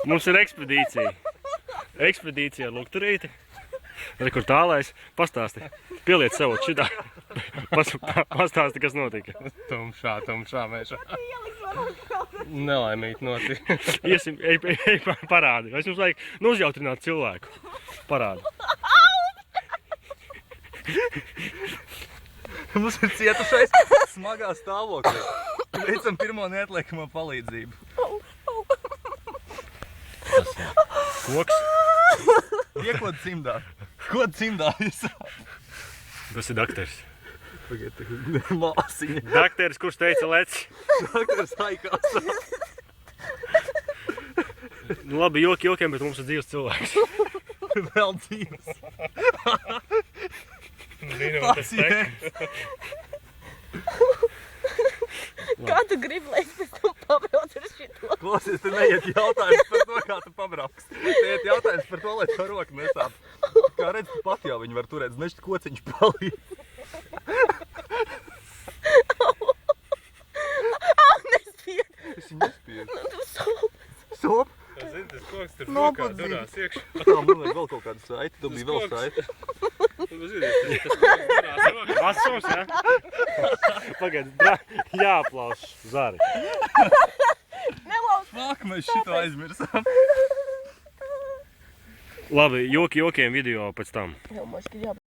Mums ir ekspedīcija. Ekspedīcija ar lukturīti. Re, kur tālais. Pastāsti. Pieliec sev šitā. Pastāsti, kas notika. Tumšā mežā. Nelaimīgi notika. Iesim, ej parādi. Es jums vajag uzjautrināt cilvēku. Parādi. Mums ir cietušais smagā stāvoklī. Veicam pirmo neatliekamo palīdzību. Koks. Iekod cimdā. Ko cimdā visā? Tas ir dakteris. Māsiņa. Dakteris, kurš teica lec. Dakteris haikās. Nu labi, joki jokiem, bet mums ir dzīves cilvēks. Vēl dzīves. Minūtes tek. Kā tu gribi, lai es pēc tam pabrauc ar šito? Klausies, te neiet jautājums par to, kā tu pabrauks. Te iet jautājums par to, lai to roku nesāp. Kā redz, tu pat jau viņu var turēt, nešķi kociņš palīdz. Nespied! Es viņu nespiedu. Tu sop! Sop? Zini, tas koks tur rokā Nopadzīvi. durās iekšā. Tā, man vajag vēl kaut kādu saiti, tu bija vēl koks. saiti. Tu zini, tas koks durās rokā. Asums, ja? Pagaid, jāaplaus Zari. Nelauz! Fak, mēs šito aizmirsām. Labi, joki jokiem video pēc tam. Jā, maški, jā.